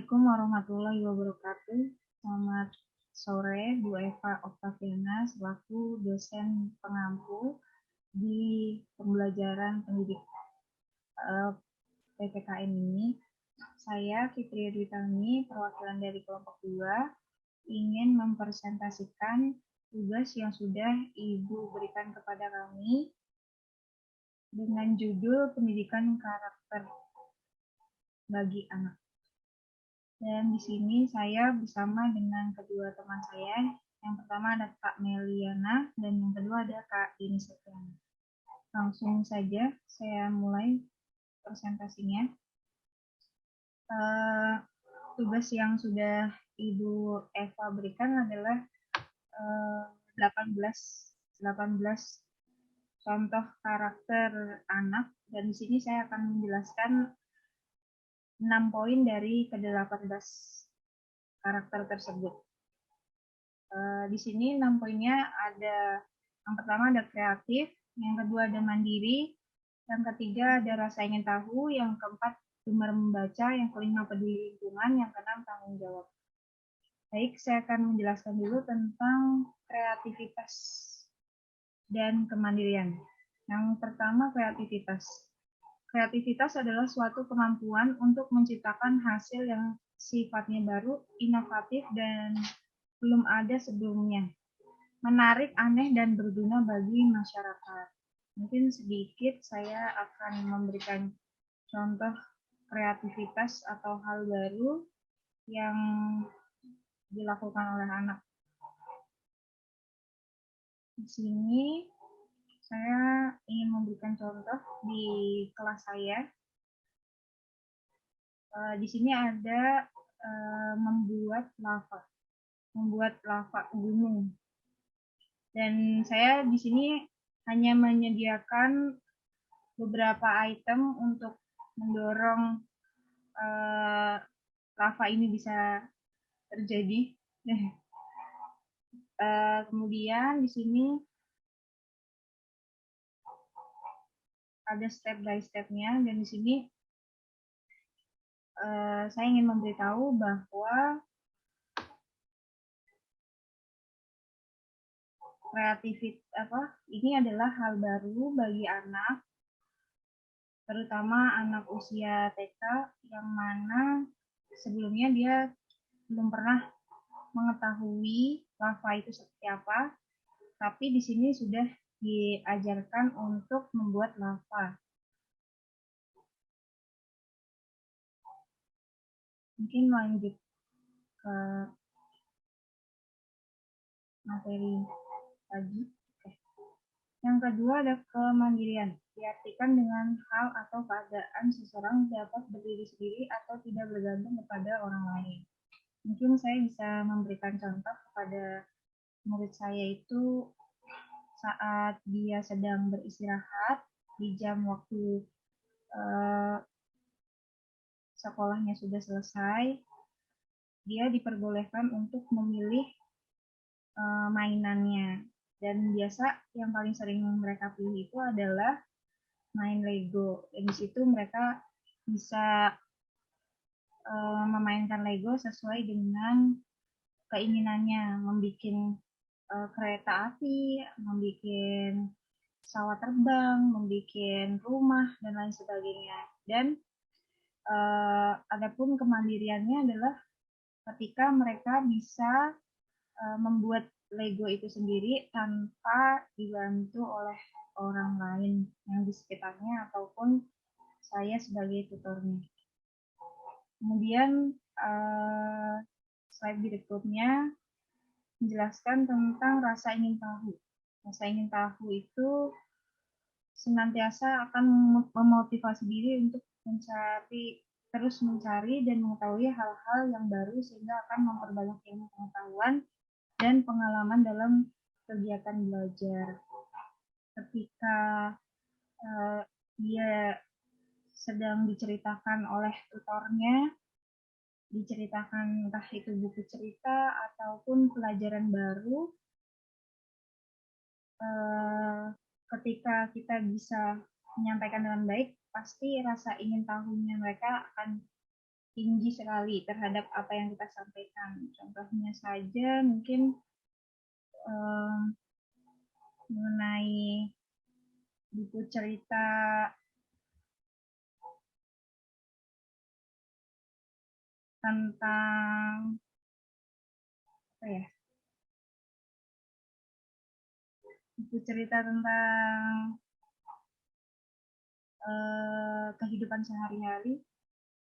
Assalamualaikum warahmatullahi wabarakatuh. Selamat sore, Bu Eva Oktaviana, selaku dosen pengampu di pembelajaran pendidik PPKN ini. Saya Fitri Dwi, perwakilan dari kelompok 2, ingin mempresentasikan tugas yang sudah Ibu berikan kepada kami dengan judul pendidikan karakter bagi anak. Dan di sini saya bersama dengan kedua teman saya. Yang pertama ada Kak Meliana dan yang kedua ada Kak Dini Septiana. Langsung saja saya mulai presentasinya. Tugas yang sudah Ibu Eva berikan adalah 18 contoh karakter anak, dan di sini saya akan menjelaskan 6 poin dari ke-18 karakter tersebut. Di sini 6 poinnya ada, yang pertama ada kreatif, yang kedua ada mandiri, yang ketiga ada rasa ingin tahu, yang keempat gemar membaca, yang kelima peduli lingkungan, yang keenam tanggung jawab. Baik, saya akan menjelaskan dulu tentang kreativitas dan kemandirian. Yang pertama, kreativitas. Kreativitas adalah suatu kemampuan untuk menciptakan hasil yang sifatnya baru, inovatif, dan belum ada sebelumnya. Menarik, aneh, dan berguna bagi masyarakat. Mungkin sedikit saya akan memberikan contoh kreativitas atau hal baru yang dilakukan oleh anak. Di sini saya ingin memberikan contoh di kelas saya. Di sini ada membuat lava gunung. Dan saya di sini hanya menyediakan beberapa item untuk mendorong lava ini bisa terjadi. Kemudian di sini ada step by step-nya, dan di sini saya ingin memberitahu bahwa ini adalah hal baru bagi anak, terutama anak usia TK yang mana sebelumnya dia belum pernah mengetahui lava itu seperti apa, tapi di sini sudah diajarkan untuk membuat lava. Mungkin lanjut ke materi tadi. Yang kedua ada kemandirian. Diartikan dengan hal atau keadaan seseorang dapat berdiri sendiri atau tidak bergantung kepada orang lain. Mungkin saya bisa memberikan contoh kepada murid saya itu saat dia sedang beristirahat di jam waktu sekolahnya sudah selesai, dia diperbolehkan untuk memilih mainannya. Dan biasa yang paling sering mereka pilih itu adalah main Lego. Dan di situ mereka bisa memainkan Lego sesuai dengan keinginannya, membuat kereta api, membuat pesawat terbang, membuat rumah, dan lain sebagainya. Dan adapun kemandiriannya adalah ketika mereka bisa membuat Lego itu sendiri tanpa dibantu oleh orang lain yang di sekitarnya ataupun saya sebagai tutornya. Kemudian slide berikutnya menjelaskan tentang rasa ingin tahu. Rasa ingin tahu itu senantiasa akan memotivasi diri untuk terus mencari dan mengetahui hal-hal yang baru sehingga akan memperbanyak ilmu pengetahuan dan pengalaman dalam kegiatan belajar. Ketika dia sedang diceritakan oleh tutornya, diceritakan entah itu buku cerita ataupun pelajaran baru, ketika kita bisa menyampaikan dengan baik, pasti rasa ingin tahunya mereka akan tinggi sekali terhadap apa yang kita sampaikan. Contohnya saja mungkin mengenai buku cerita tentang apa ya? Buku cerita tentang kehidupan sehari-hari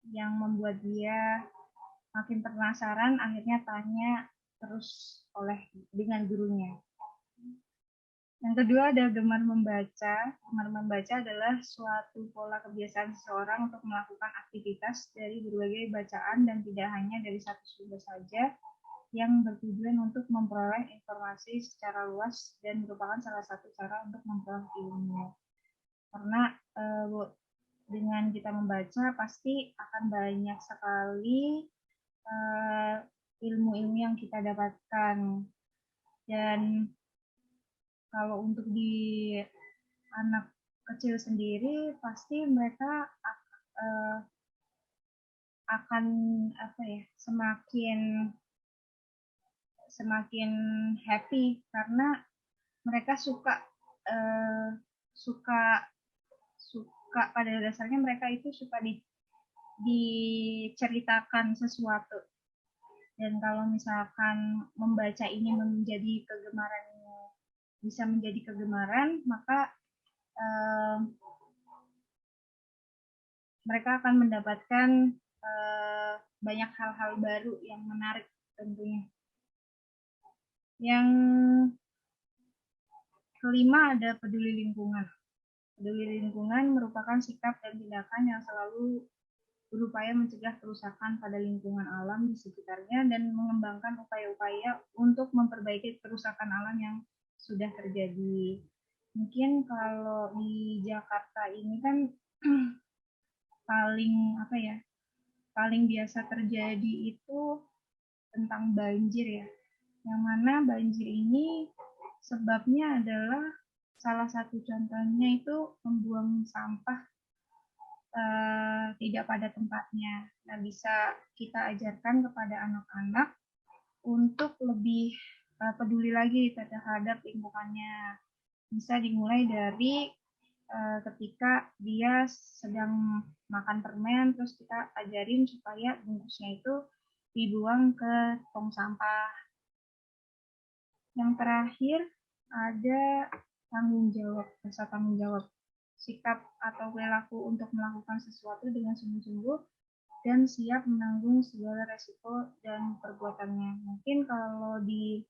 yang membuat dia makin penasaran, akhirnya tanya terus dengan gurunya. Yang kedua ada gemar membaca. Gemar membaca adalah suatu pola kebiasaan seseorang untuk melakukan aktivitas dari berbagai bacaan dan tidak hanya dari satu sumber saja, yang bertujuan untuk memperoleh informasi secara luas dan merupakan salah satu cara untuk memperoleh ilmu. Karena dengan kita membaca pasti akan banyak sekali ilmu-ilmu yang kita dapatkan. Dan kalau untuk di anak kecil sendiri pasti mereka akan semakin happy karena mereka suka pada dasarnya mereka itu suka diceritakan sesuatu. Dan kalau misalkan membaca ini bisa menjadi kegemaran, maka mereka akan mendapatkan banyak hal-hal baru yang menarik tentunya. Yang kelima ada peduli lingkungan. Peduli lingkungan merupakan sikap dan tindakan yang selalu berupaya mencegah kerusakan pada lingkungan alam di sekitarnya dan mengembangkan upaya-upaya untuk memperbaiki kerusakan alam yang sudah terjadi. Mungkin kalau di Jakarta ini kan paling biasa terjadi itu tentang banjir ya. Yang mana banjir ini sebabnya adalah salah satu contohnya itu membuang sampah tidak pada tempatnya. Nah, bisa kita ajarkan kepada anak-anak untuk lebih peduli lagi terhadap lingkungannya. Bisa dimulai dari ketika dia sedang makan permen, terus kita ajarin supaya bungkusnya itu dibuang ke tong sampah. Yang terakhir ada rasa tanggung jawab. Sikap atau perilaku untuk melakukan sesuatu dengan sungguh-sungguh dan siap menanggung segala resiko dan perbuatannya. Mungkin kalau di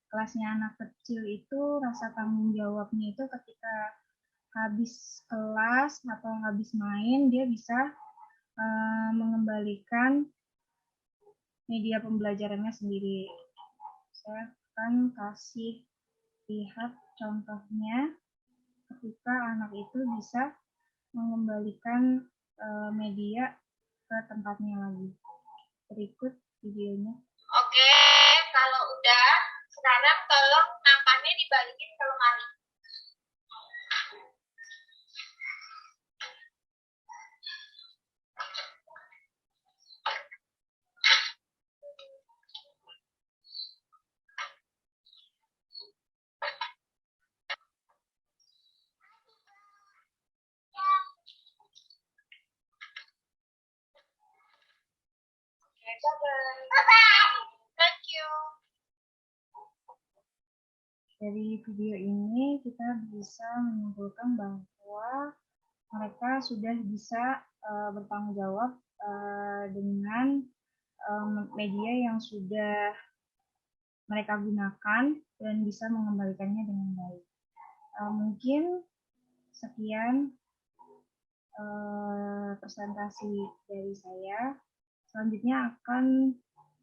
kelasnya anak kecil itu rasa tanggung jawabnya itu ketika habis kelas atau habis main dia bisa mengembalikan media pembelajarannya sendiri. Saya akan kasih lihat contohnya ketika anak itu bisa mengembalikan media ke tempatnya lagi. Berikut videonya. Oke, kalau udah, sekarang tolong nampannya dibalikin ke lemari. Thank you. Dari video ini kita bisa menyimpulkan bahwa mereka sudah bisa bertanggung jawab dengan media yang sudah mereka gunakan dan bisa mengembalikannya dengan baik. Mungkin sekian presentasi dari saya. Selanjutnya akan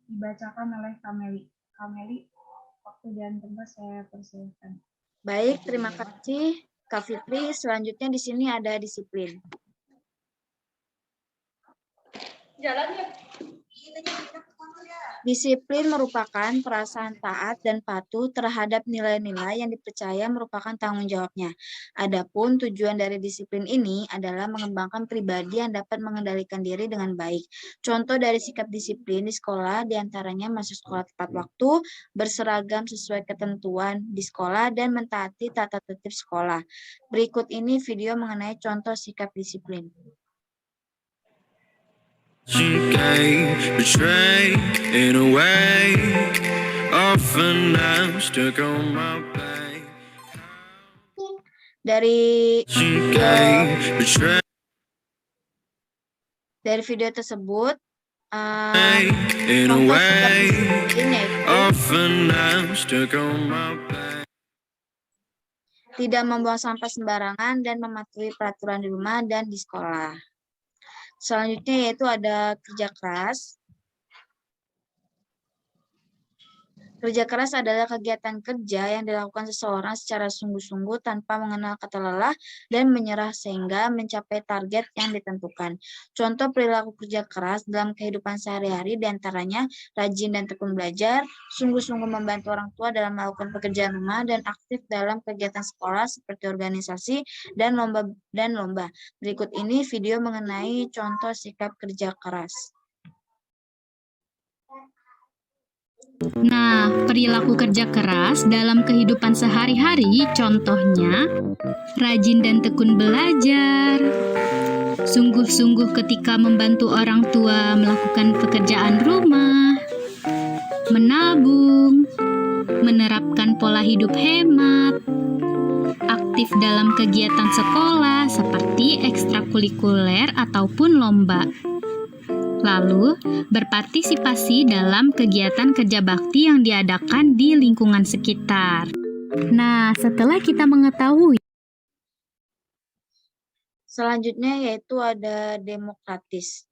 dibacakan oleh Kameli. Kameli, waktu dan tempat saya persilahkan. Baik, terima kasih Kak Fitri. Selanjutnya di sini ada disiplin. Jalan ya. Disiplin merupakan perasaan taat dan patuh terhadap nilai-nilai yang dipercaya merupakan tanggung jawabnya. Adapun tujuan dari disiplin ini adalah mengembangkan pribadi yang dapat mengendalikan diri dengan baik. Contoh dari sikap disiplin di sekolah diantaranya masuk sekolah tepat waktu, berseragam sesuai ketentuan di sekolah, dan mentaati tata tertib sekolah. Berikut ini video mengenai contoh sikap disiplin. Betray in a way. Often I'm stuck on my back. Dari Betray video tersebut, in a contoh sikap way. disiplin yaitu Often I'm stuck on my back. tidak membuang sampah sembarangan dan mematuhi peraturan di rumah dan di sekolah. Selanjutnya yaitu ada kerja keras. Kerja keras adalah kegiatan kerja yang dilakukan seseorang secara sungguh-sungguh tanpa mengenal kata lelah dan menyerah sehingga mencapai target yang ditentukan. Contoh perilaku kerja keras dalam kehidupan sehari-hari diantaranya rajin dan tekun belajar, sungguh-sungguh membantu orang tua dalam melakukan pekerjaan rumah, dan aktif dalam kegiatan sekolah seperti organisasi dan lomba. Berikut ini video mengenai contoh sikap kerja keras. Nah, perilaku kerja keras dalam kehidupan sehari-hari contohnya rajin dan tekun belajar, sungguh-sungguh ketika membantu orang tua melakukan pekerjaan rumah, menabung, menerapkan pola hidup hemat, aktif dalam kegiatan sekolah seperti ekstrakurikuler ataupun lomba. Lalu, berpartisipasi dalam kegiatan kerja bakti yang diadakan di lingkungan sekitar. Nah, setelah kita mengetahui Selanjutnya yaitu ada demokratis.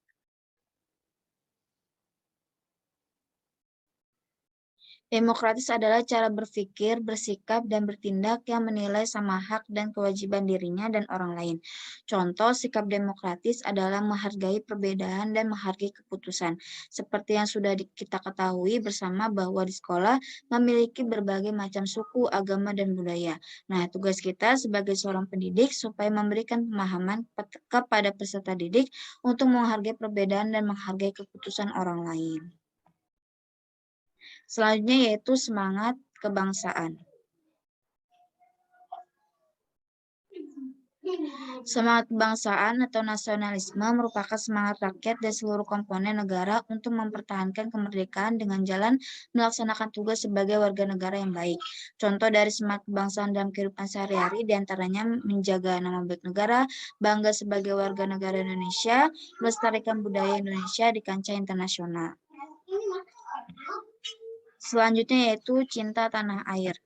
Demokratis adalah cara berpikir, bersikap, dan bertindak yang menilai sama hak dan kewajiban dirinya dan orang lain. Contoh sikap demokratis adalah menghargai perbedaan dan menghargai keputusan. Seperti yang sudah kita ketahui bersama bahwa di sekolah memiliki berbagai macam suku, agama, dan budaya. Nah, tugas kita sebagai seorang pendidik supaya memberikan pemahaman kepada peserta didik untuk menghargai perbedaan dan menghargai keputusan orang lain. Selanjutnya yaitu semangat kebangsaan. Semangat kebangsaan atau nasionalisme merupakan semangat rakyat dan seluruh komponen negara untuk mempertahankan kemerdekaan dengan jalan melaksanakan tugas sebagai warga negara yang baik. Contoh dari semangat kebangsaan dalam kehidupan sehari-hari diantaranya menjaga nama baik negara, bangga sebagai warga negara Indonesia, melestarikan budaya Indonesia di kancah internasional. Selanjutnya yaitu cinta tanah air.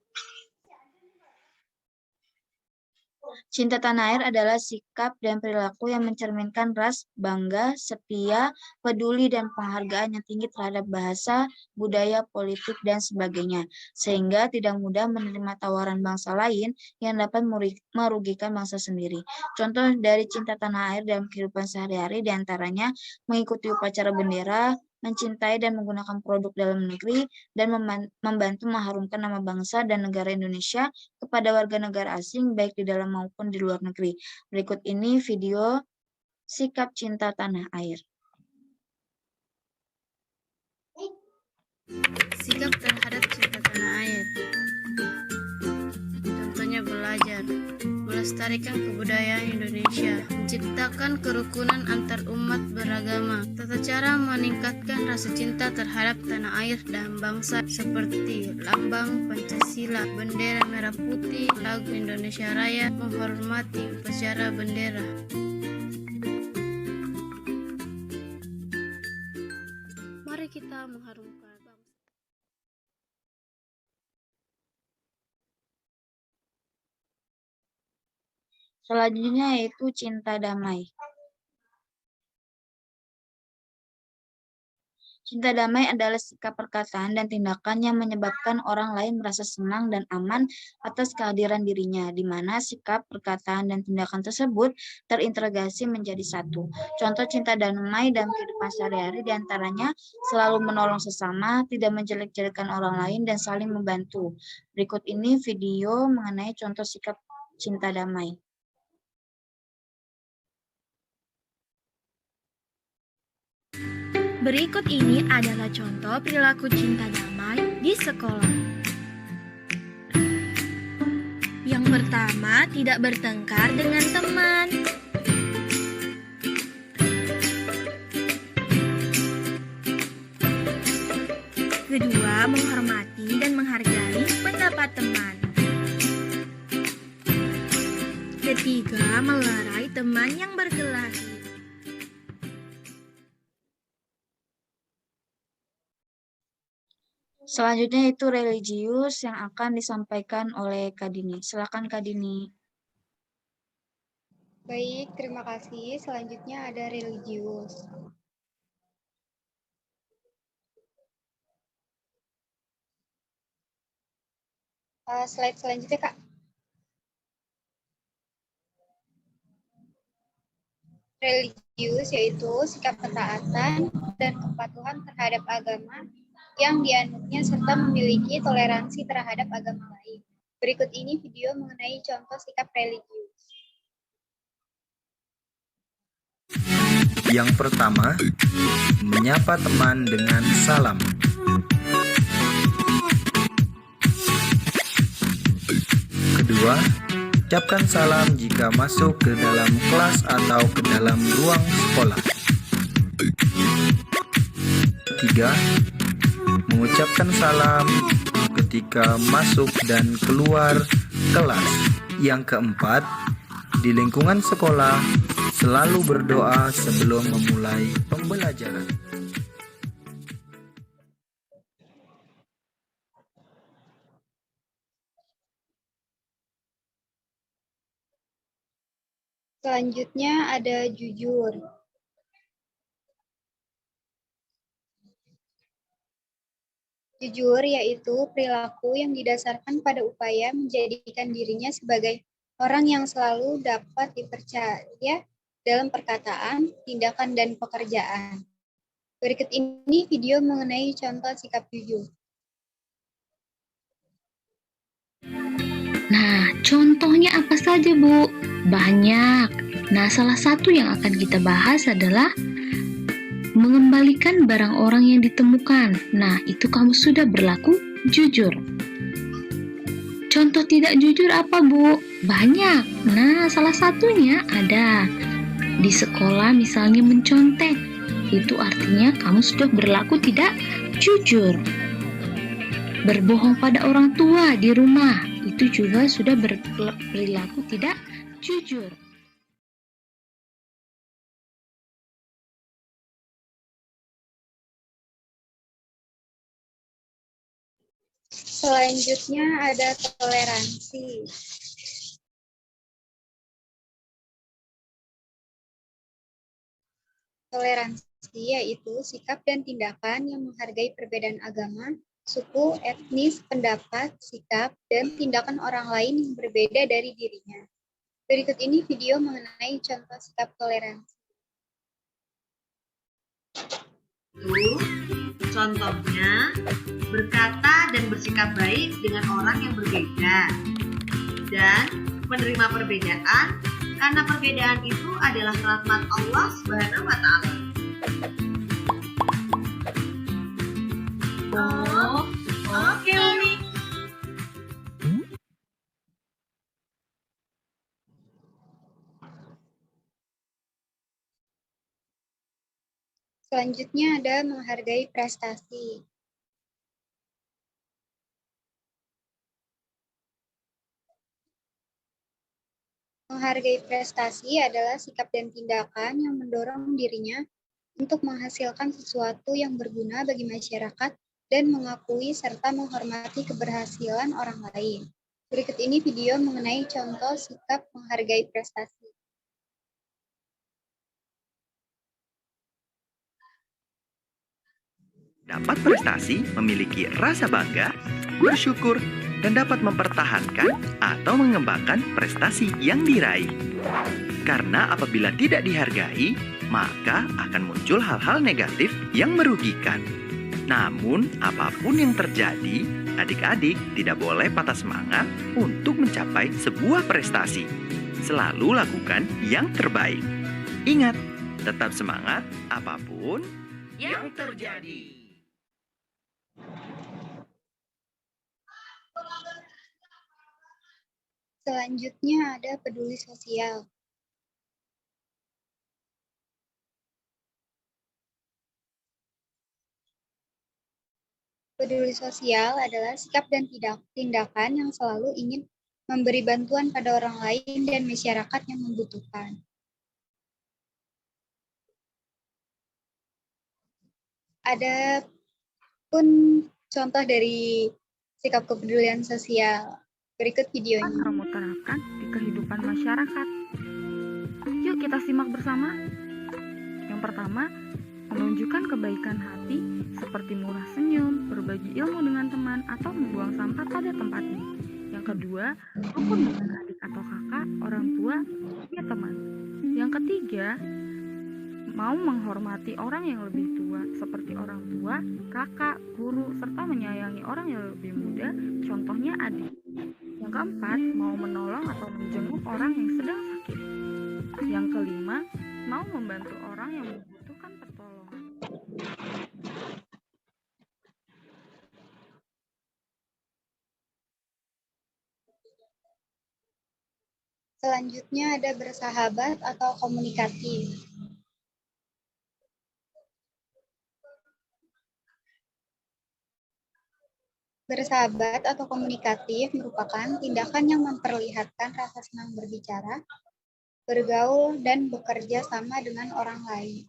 Cinta tanah air adalah sikap dan perilaku yang mencerminkan ras, bangga, setia, peduli, dan penghargaan yang tinggi terhadap bahasa, budaya, politik, dan sebagainya, sehingga tidak mudah menerima tawaran bangsa lain yang dapat merugikan bangsa sendiri. Contoh dari cinta tanah air dalam kehidupan sehari-hari diantaranya mengikuti upacara bendera, mencintai dan menggunakan produk dalam negeri, dan membantu mengharumkan nama bangsa dan negara Indonesia kepada warga negara asing baik di dalam maupun di luar negeri. Berikut ini video sikap cinta tanah air. Sikap terhadap cinta tanah air. Contohnya belajar, melestarikan kebudayaan Indonesia, menciptakan kerukunan antar umat beragama. Tata cara meningkatkan rasa cinta terhadap tanah air dan bangsa seperti lambang Pancasila, bendera merah putih, lagu Indonesia Raya, menghormati upacara bendera. Mari kita mengharumkan bangsa. Selanjutnya yaitu cinta damai. Cinta damai adalah sikap perkataan dan tindakan yang menyebabkan orang lain merasa senang dan aman atas kehadiran dirinya, di mana sikap, perkataan, dan tindakan tersebut terintegrasi menjadi satu. Contoh cinta damai dalam kehidupan sehari-hari diantaranya selalu menolong sesama, tidak menjelek-jelekan orang lain, dan saling membantu. Berikut ini video mengenai contoh sikap cinta damai. Berikut ini adalah contoh perilaku cinta damai di sekolah. Yang pertama, tidak bertengkar dengan teman. Kedua, menghormati dan menghargai pendapat teman. Ketiga, melerai teman yang berkelahi. Selanjutnya itu religius yang akan disampaikan oleh Kak Dini. Silakan Kak Dini. Baik, terima kasih. Selanjutnya ada religius. Slide selanjutnya, Kak. Religius yaitu sikap ketaatan dan kepatuhan terhadap agama yang dianutnya serta memiliki toleransi terhadap agama lain. Berikut ini video mengenai contoh sikap religius. Yang pertama, menyapa teman dengan salam. Kedua, ucapkan salam jika masuk ke dalam kelas atau ke dalam ruang sekolah. Ketiga, mengucapkan salam ketika masuk dan keluar kelas. Yang keempat, di lingkungan sekolah selalu berdoa sebelum memulai pembelajaran. Selanjutnya ada jujur. Jujur yaitu perilaku yang didasarkan pada upaya menjadikan dirinya sebagai orang yang selalu dapat dipercaya dalam perkataan, tindakan, dan pekerjaan. Berikut ini video mengenai contoh sikap jujur. Nah, contohnya apa saja, Bu? Banyak. Nah, salah satu yang akan kita bahas adalah mengembalikan barang orang yang ditemukan. Nah, itu kamu sudah berlaku jujur. Contoh tidak jujur apa, Bu? Banyak. Nah, salah satunya ada di sekolah misalnya mencontek. Itu artinya kamu sudah berlaku tidak jujur. Berbohong pada orang tua di rumah, itu juga sudah berperilaku tidak jujur. Selanjutnya ada toleransi. Toleransi yaitu sikap dan tindakan yang menghargai perbedaan agama, suku, etnis, pendapat, sikap, dan tindakan orang lain yang berbeda dari dirinya. Berikut ini video mengenai contoh sikap toleransi. Contohnya, berkata dan bersikap baik dengan orang yang berbeda, dan menerima perbedaan karena perbedaan itu adalah rahmat Allah Subhanahu wa Ta'ala. Oh, oke, Umi. Selanjutnya ada menghargai prestasi. Menghargai prestasi adalah sikap dan tindakan yang mendorong dirinya untuk menghasilkan sesuatu yang berguna bagi masyarakat dan mengakui serta menghormati keberhasilan orang lain. Berikut ini video mengenai contoh sikap menghargai prestasi. dapat prestasi, memiliki rasa bangga, bersyukur, dan dapat mempertahankan atau mengembangkan prestasi yang diraih. Karena apabila tidak dihargai, maka akan muncul hal-hal negatif yang merugikan. Namun, apapun yang terjadi, adik-adik tidak boleh patah semangat untuk mencapai sebuah prestasi. Selalu lakukan yang terbaik. Ingat, tetap semangat apapun yang terjadi. Selanjutnya ada peduli sosial. Peduli sosial adalah sikap dan tindakan yang selalu ingin memberi bantuan pada orang lain dan masyarakat yang membutuhkan. Ada pun contoh dari sikap kepedulian sosial. Berikut videonya. Kamu terapkan di kehidupan masyarakat. Yuk kita simak bersama. Yang pertama, menunjukkan kebaikan hati seperti murah senyum, berbagi ilmu dengan teman, atau membuang sampah pada tempatnya. Yang kedua, rukun dengan adik atau kakak, orang tua, ya teman. Yang ketiga, mau menghormati orang yang lebih tua seperti orang tua, kakak, guru, serta menyayangi orang yang lebih muda, contohnya adik. Yang keempat, mau menolong atau menjenguk orang yang sedang sakit. Yang kelima, mau membantu orang yang membutuhkan pertolongan. Selanjutnya ada bersahabat atau komunikatif. Bersahabat atau komunikatif merupakan tindakan yang memperlihatkan rasa senang berbicara, bergaul, dan bekerja sama dengan orang lain.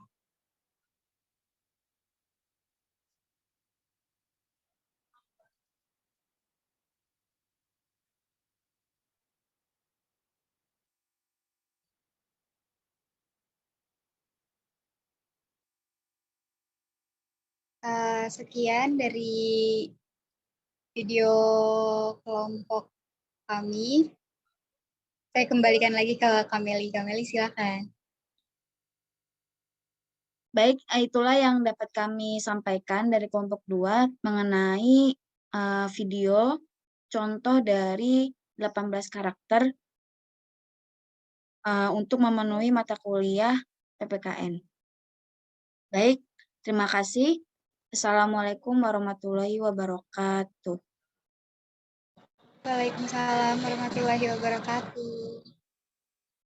Sekian dari video kelompok kami. Saya kembalikan lagi ke Kameli. Kameli, silakan. Baik, itulah yang dapat kami sampaikan dari kelompok 2 mengenai video contoh dari 18 karakter untuk memenuhi mata kuliah PPKN. Baik, terima kasih. Assalamualaikum warahmatullahi wabarakatuh. Waalaikumsalam warahmatullahi wabarakatuh.